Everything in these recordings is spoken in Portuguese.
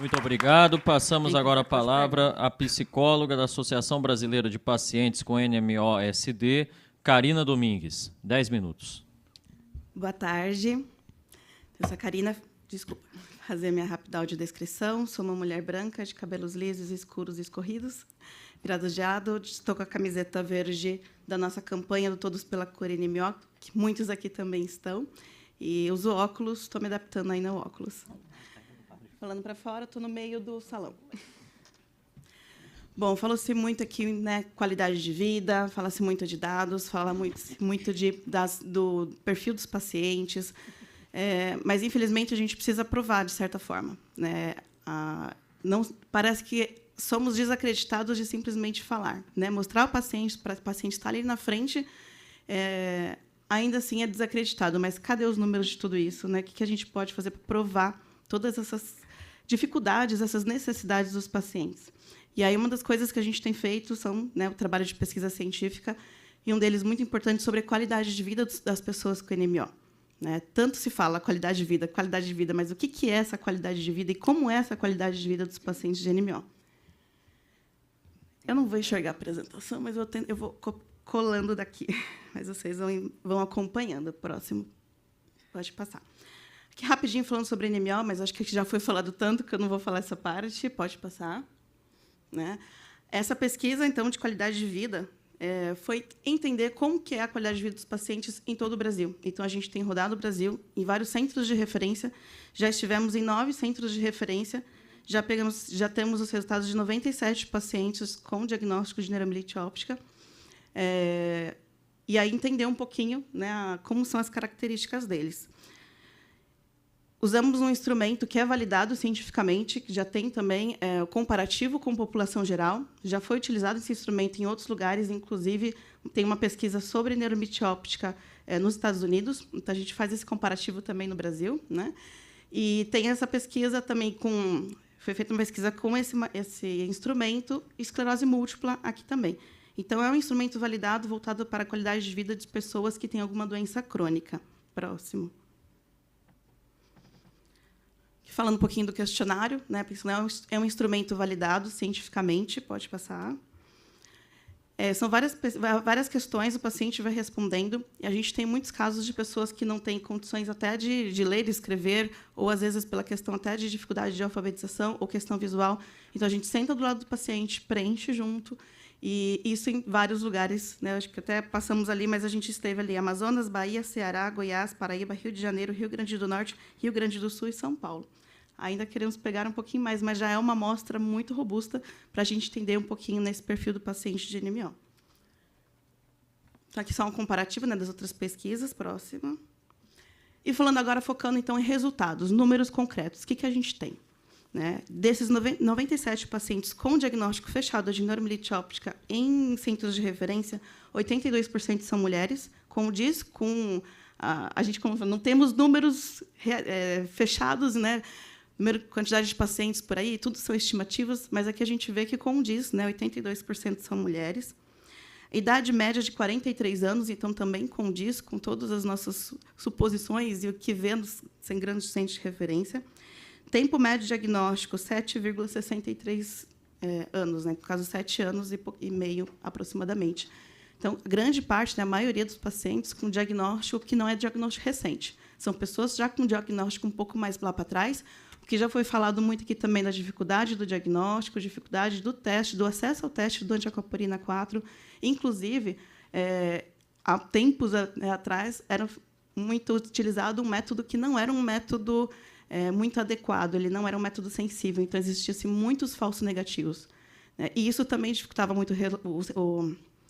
Muito obrigado. Passamos agora a palavra à psicóloga da Associação Brasileira de Pacientes com NMO-SD, Karina Domingues. 10 minutos. Boa tarde. Eu sou a Karina, desculpa, fazer a minha rápida audiodescrição. Sou uma mulher branca, de cabelos lisos, escuros e escorridos, virados de lado. Estou com a camiseta verde da nossa campanha do Todos pela Cura NMO, que muitos aqui também estão. E uso óculos, estou me adaptando ainda ao óculos. Falando para fora, estou no meio do salão. Bom, falou-se muito aqui, né, qualidade de vida, fala-se muito de dados, fala muito do perfil dos pacientes, mas, infelizmente, a gente precisa provar, de certa forma, né? Não, parece que somos desacreditados de simplesmente falar, né? Mostrar o paciente, para o paciente estar ali na frente, ainda assim é desacreditado. Mas cadê os números de tudo isso, né? O que a gente pode fazer para provar todas essas dificuldades, essas necessidades dos pacientes? E aí uma das coisas que a gente tem feito são, né, o trabalho de pesquisa científica, e um deles muito importante sobre a qualidade de vida das pessoas com NMO. Né? Tanto se fala qualidade de vida, mas o que é essa qualidade de vida e como é essa qualidade de vida dos pacientes de NMO? Eu não vou enxergar a apresentação, mas eu vou colando daqui, mas vocês vão acompanhando. Próximo, pode passar. Aqui, rapidinho, falando sobre NMO, mas acho que já foi falado tanto que eu não vou falar essa parte. Pode passar. Né? Essa pesquisa, então, de qualidade de vida foi entender como que é a qualidade de vida dos pacientes em todo o Brasil. Então, a gente tem rodado o Brasil em vários centros de referência, já estivemos em 9 centros de referência, já temos os resultados de 97 pacientes com diagnóstico de neuromielite óptica, e aí entender um pouquinho, né, como são as características deles. Usamos um instrumento que é validado cientificamente, que já tem também o comparativo com população geral. Já foi utilizado esse instrumento em outros lugares, inclusive tem uma pesquisa sobre neuromielite óptica nos Estados Unidos. Então, a gente faz esse comparativo também no Brasil. Né? E tem essa pesquisa também foi feita uma pesquisa com esse instrumento, esclerose múltipla aqui também. Então, é um instrumento validado voltado para a qualidade de vida de pessoas que têm alguma doença crônica. Próximo. Falando um pouquinho do questionário, né, porque é um instrumento validado cientificamente, pode passar. São várias questões, o paciente vai respondendo, e a gente tem muitos casos de pessoas que não têm condições até de ler e escrever, ou, às vezes, pela questão até de dificuldade de alfabetização ou questão visual. Então, a gente senta do lado do paciente, preenche junto, e isso em vários lugares. Né, acho que até passamos ali, mas a gente esteve ali: Amazonas, Bahia, Ceará, Goiás, Paraíba, Rio de Janeiro, Rio Grande do Norte, Rio Grande do Sul e São Paulo. Ainda queremos pegar um pouquinho mais, mas já é uma amostra muito robusta para a gente entender um pouquinho nesse perfil do paciente de NMO. Então, aqui só um comparativo, né, das outras pesquisas. Próxima. E falando agora, focando então em resultados, números concretos. O que a gente tem? Né? Desses 97 pacientes com diagnóstico fechado de neuromielite óptica em centros de referência, 82% são mulheres. Como diz, a gente não temos números fechados, né? Quantidade de pacientes por aí, tudo são estimativas, mas aqui a gente vê que, como diz, né, 82% são mulheres. Idade média de 43 anos, então também condiz com todas as nossas suposições e o que vemos sem grandes centros de referência. Tempo médio de diagnóstico, 7,63 anos, né, no caso, 7 anos e meio, aproximadamente. Então, grande parte, né, a maioria dos pacientes com diagnóstico que não é diagnóstico recente. São pessoas já com diagnóstico um pouco mais lá para trás, que já foi falado muito aqui também da dificuldade do diagnóstico, dificuldade do teste, do acesso ao teste do anti-aquaporina 4. Inclusive, há tempos atrás, era muito utilizado um método que não era um método muito adequado, ele não era um método sensível, então existiam muitos falsos negativos. Né? E isso também dificultava muito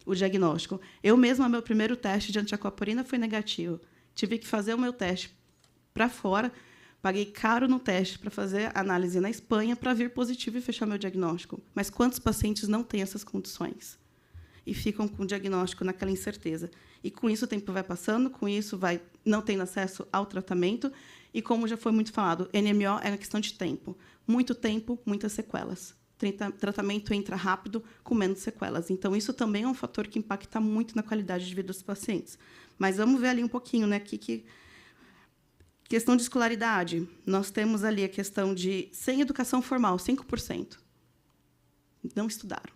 o diagnóstico. Eu mesma, meu primeiro teste de anti-aquaporina foi negativo. Tive que fazer o meu teste para fora, paguei caro no teste para fazer análise na Espanha para vir positivo e fechar meu diagnóstico. Mas quantos pacientes não têm essas condições? E ficam com o diagnóstico naquela incerteza. E, com isso, o tempo vai passando, com isso, não tendo acesso ao tratamento. E, como já foi muito falado, NMO é uma questão de tempo. Muito tempo, muitas sequelas. Tratamento entra rápido, com menos sequelas. Então, isso também é um fator que impacta muito na qualidade de vida dos pacientes. Mas vamos ver ali um pouquinho, né, Questão de escolaridade, nós temos ali a questão de, sem educação formal, 5%. Não estudaram.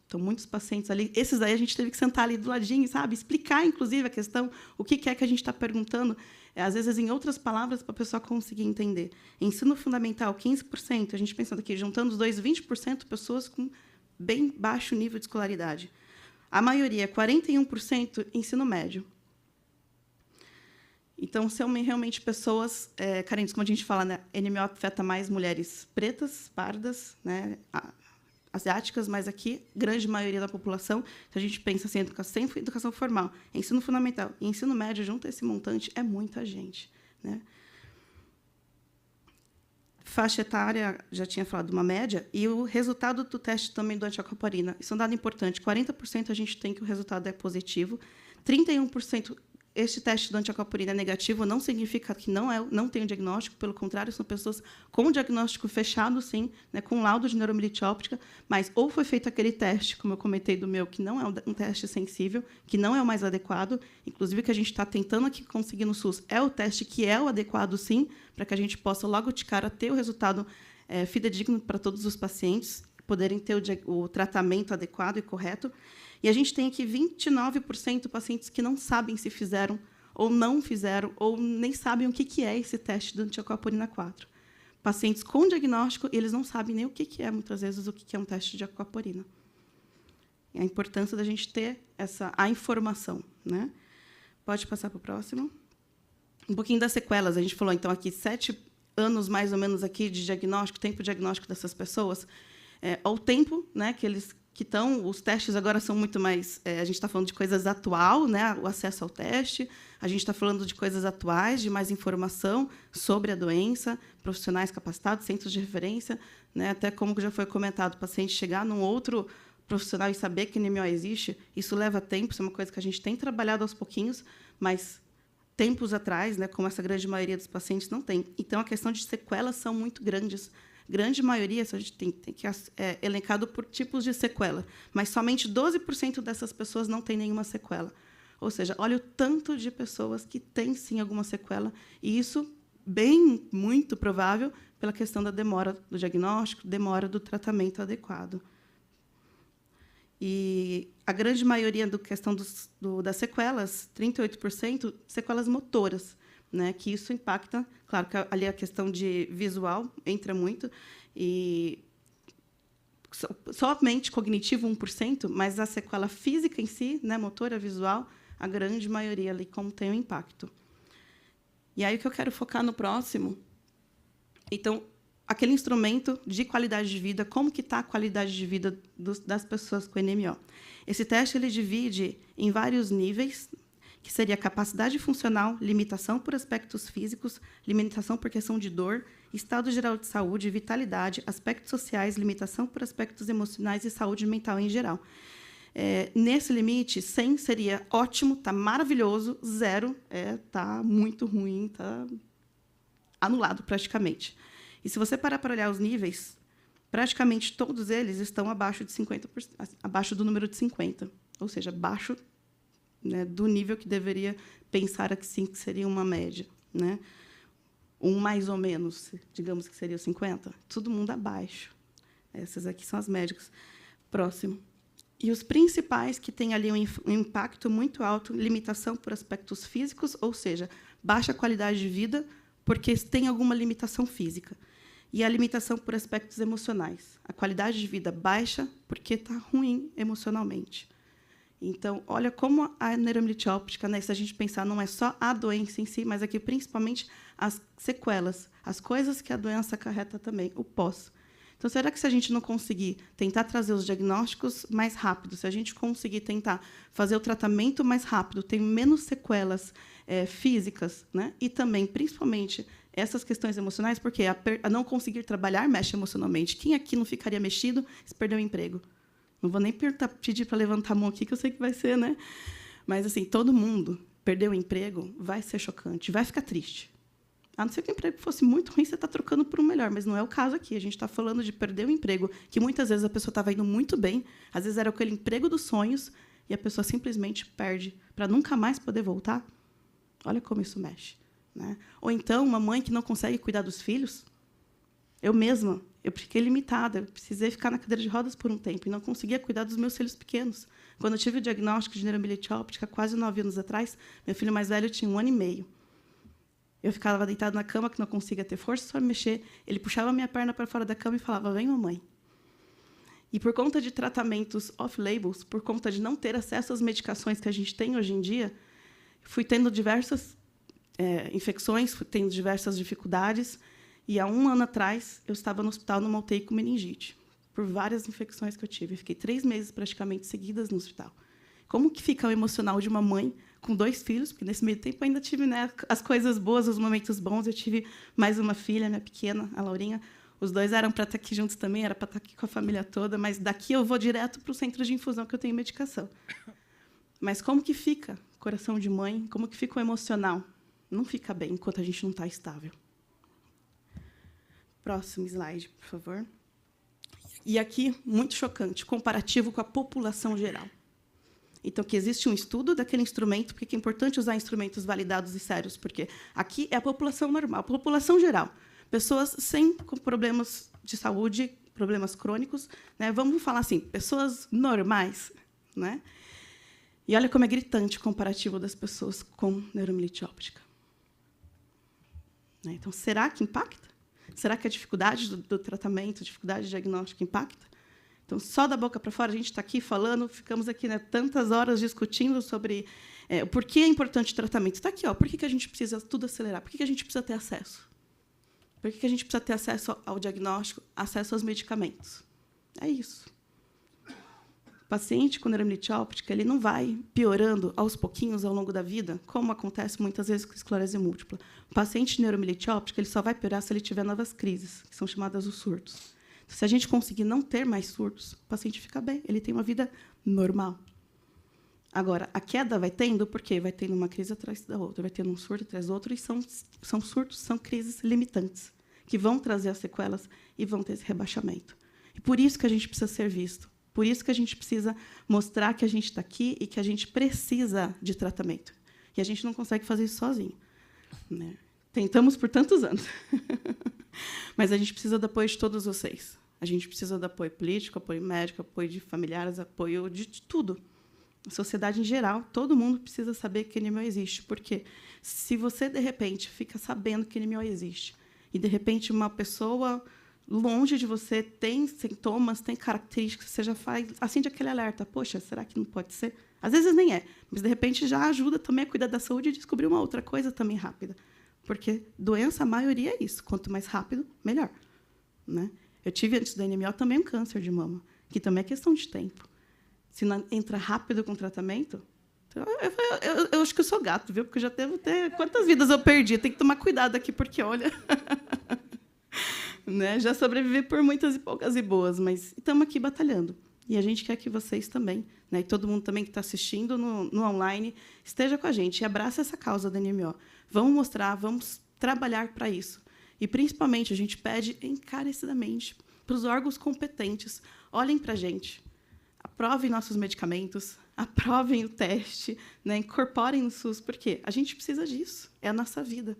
Então, muitos pacientes ali, esses aí a gente teve que sentar ali do ladinho, sabe? Explicar, inclusive, a questão, o que é que a gente está perguntando, às vezes em outras palavras, para a pessoa conseguir entender. Ensino fundamental, 15%, a gente pensando aqui, juntando os dois, 20%, pessoas com bem baixo nível de escolaridade. A maioria, 41%, ensino médio. Então, são realmente pessoas carentes, como a gente fala, né? NMO afeta mais mulheres pretas, pardas, né? Asiáticas, mas aqui, grande maioria da população, se a gente pensa assim, educação formal, ensino fundamental e ensino médio, junto a esse montante, é muita gente, né? Faixa etária, já tinha falado uma média, e o resultado do teste também do antiaquaparina. Isso é um dado importante, 40% a gente tem que o resultado é positivo, 31%. Este teste do antiaquaparina é negativo, não significa que não tem o diagnóstico, pelo contrário, são pessoas com diagnóstico fechado, sim, né, com laudo de neuromielite óptica, mas ou foi feito aquele teste, como eu comentei do meu, que não é um teste sensível, que não é o mais adequado, inclusive o que a gente está tentando aqui conseguir no SUS é o teste que é o adequado, sim, para que a gente possa logo de cara ter o resultado fidedigno para todos os pacientes, poderem ter o tratamento adequado e correto. E a gente tem aqui 29% de pacientes que não sabem se fizeram ou não fizeram, ou nem sabem o que é esse teste do antiaquaparina 4. Pacientes com diagnóstico, eles não sabem nem o que é, muitas vezes, o que é um teste de aquaparina. E a importância da gente ter a informação, né? Pode passar para o próximo. Um pouquinho das sequelas. A gente falou, então, aqui 7 anos, mais ou menos, aqui de diagnóstico, tempo de diagnóstico dessas pessoas. Ao tempo, né, que eles os testes agora são muito mais... a gente está falando de coisas atual, né, o acesso ao teste, a gente está falando de coisas atuais, de mais informação sobre a doença, profissionais capacitados, centros de referência, né, até como já foi comentado, o paciente chegar num outro profissional e saber que NMO existe, isso leva tempo, isso é uma coisa que a gente tem trabalhado aos pouquinhos, mas tempos atrás, né, como essa grande maioria dos pacientes não tem. Então, a questão de sequelas são muito grandes. Grande maioria, a gente tem que elencado por tipos de sequela, mas somente 12% dessas pessoas não têm nenhuma sequela. Ou seja, olha o tanto de pessoas que têm, sim, alguma sequela, e isso bem, muito provável pela questão da demora do diagnóstico, demora do tratamento adequado. E a grande maioria da questão das sequelas, 38%, sequelas motoras, né, que isso impacta, claro que ali a questão de visual entra muito, e somente cognitivo 1%, mas a sequela física em si, né, motora, visual, a grande maioria ali como tem um impacto. E aí o que eu quero focar no próximo, então, aquele instrumento de qualidade de vida, como que está a qualidade de vida das pessoas com NMO. Esse teste ele divide em vários níveis, que seria capacidade funcional, limitação por aspectos físicos, limitação por questão de dor, estado geral de saúde, vitalidade, aspectos sociais, limitação por aspectos emocionais e saúde mental em geral. Nesse limite, 100 seria ótimo, está maravilhoso, 0 está muito ruim, está anulado praticamente. E se você parar para olhar os níveis, praticamente todos eles estão abaixo de 50%, abaixo do número de 50, ou seja, abaixo, né, do nível que deveria pensar que sim, que seria uma média, né? Mais ou menos, digamos que seria 50, todo mundo abaixo. Essas aqui são as médias. Próximo. E os principais que têm ali um impacto muito alto, limitação por aspectos físicos, ou seja, baixa qualidade de vida, porque tem alguma limitação física. E a limitação por aspectos emocionais. A qualidade de vida baixa, porque está ruim emocionalmente. Então, olha como a neuromielite óptica, né, se a gente pensar, não é só a doença em si, mas aqui principalmente as sequelas, as coisas que a doença acarreta também, o pós. Então, será que se a gente não conseguir tentar trazer os diagnósticos mais rápido, se a gente conseguir tentar fazer o tratamento mais rápido, tem menos sequelas físicas, né, e também, principalmente, essas questões emocionais, porque a não conseguir trabalhar mexe emocionalmente. Quem aqui não ficaria mexido se perdeu o emprego? Não vou nem pedir para levantar a mão aqui, que eu sei que vai ser, né? Mas, assim, todo mundo perdeu o emprego, vai ser chocante, vai ficar triste. A não ser que o emprego fosse muito ruim, você está trocando por um melhor, mas não é o caso aqui. A gente está falando de perder o emprego, que muitas vezes a pessoa estava indo muito bem, às vezes era aquele emprego dos sonhos, e a pessoa simplesmente perde para nunca mais poder voltar. Olha como isso mexe. né? Ou então, uma mãe que não consegue cuidar dos filhos. Eu mesma, eu fiquei limitada, eu precisei ficar na cadeira de rodas por um tempo e não conseguia cuidar dos meus filhos pequenos. Quando eu tive o diagnóstico de neuromielite óptica, quase 9 anos atrás, meu filho mais velho tinha 1 ano e meio. Eu ficava deitada na cama, que não conseguia ter força para mexer. Ele puxava a minha perna para fora da cama e falava, vem, mamãe. E por conta de tratamentos off-labels, por conta de não ter acesso às medicações que a gente tem hoje em dia, fui tendo diversas infecções, fui tendo diversas dificuldades. E há 1 ano atrás, eu estava no hospital numa UTI com meningite, por várias infecções que eu tive. Fiquei 3 meses praticamente seguidas no hospital. Como que fica o emocional de uma mãe com 2 filhos? Porque nesse meio tempo ainda tive, né, as coisas boas, os momentos bons. Eu tive mais uma filha, minha pequena, a Laurinha. Os 2 eram para estar aqui juntos também, era para estar aqui com a família toda, mas daqui eu vou direto para o centro de infusão, que eu tenho medicação. Mas como que fica o coração de mãe? Como que fica o emocional? Não fica bem enquanto a gente não está estável. Próximo slide, por favor. E aqui, muito chocante, comparativo com a população geral. Então, que existe um estudo daquele instrumento, porque é importante usar instrumentos validados e sérios, porque aqui é a população normal, a população geral. Pessoas com problemas de saúde, problemas crônicos, né? Vamos falar assim, pessoas normais, né? E olha como é gritante o comparativo das pessoas com neuromielite óptica. Então, será que impacta? Será que a dificuldade do tratamento, a dificuldade do diagnóstico impacta? Então, só da boca para fora, a gente está aqui falando, ficamos aqui, né, tantas horas discutindo sobre o porquê é importante o tratamento. Está aqui, ó, por que a gente precisa tudo acelerar? Por que a gente precisa ter acesso? Por que a gente precisa ter acesso ao diagnóstico, acesso aos medicamentos? É isso. O paciente com neuromielite óptica, ele não vai piorando aos pouquinhos ao longo da vida, como acontece muitas vezes com esclerose múltipla. O paciente de neuromielite óptica, ele só vai piorar se ele tiver novas crises, que são chamadas os surtos. Então, se a gente conseguir não ter mais surtos, o paciente fica bem, ele tem uma vida normal. Agora, a queda vai tendo, porque vai tendo uma crise atrás da outra, vai tendo um surto atrás do outro, e são surtos, são crises limitantes, que vão trazer as sequelas e vão ter esse rebaixamento. E por isso que a gente precisa ser visto. Por isso que a gente precisa mostrar que a gente está aqui e que a gente precisa de tratamento. E a gente não consegue fazer isso sozinho, né? Tentamos por tantos anos. Mas a gente precisa do apoio de todos vocês. A gente precisa do apoio político, apoio médico, apoio de familiares, apoio de tudo. A sociedade em geral, todo mundo precisa saber que NMO existe. Porque se você, de repente, fica sabendo que NMO existe, e, de repente, uma pessoa longe de você tem sintomas, tem características, você já acende aquele alerta. Poxa, será que não pode ser? Às vezes nem é, mas, de repente, já ajuda também a cuidar da saúde e descobrir uma outra coisa também rápida. Porque doença, a maioria é isso. Quanto mais rápido, melhor, né? Eu tive, antes do NMO, também um câncer de mama, que também é questão de tempo. Se não entra rápido com o tratamento... Então, eu acho que eu sou gato, viu? Porque eu já devo ter... Quantas vidas eu perdi? Tem que tomar cuidado aqui, porque, olha... né? Já sobrevivi por muitas e poucas e boas, mas estamos aqui batalhando. E a gente quer que vocês também, né? E todo mundo também que está assistindo no online, esteja com a gente e abraça essa causa da NMO. Vamos mostrar, vamos trabalhar para isso. E, principalmente, a gente pede encarecidamente para os órgãos competentes, olhem para a gente, aprovem nossos medicamentos, aprovem o teste, né? Incorporem no SUS, porque a gente precisa disso, é a nossa vida.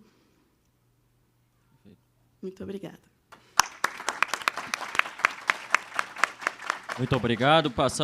Muito obrigada. Muito obrigado. Passamos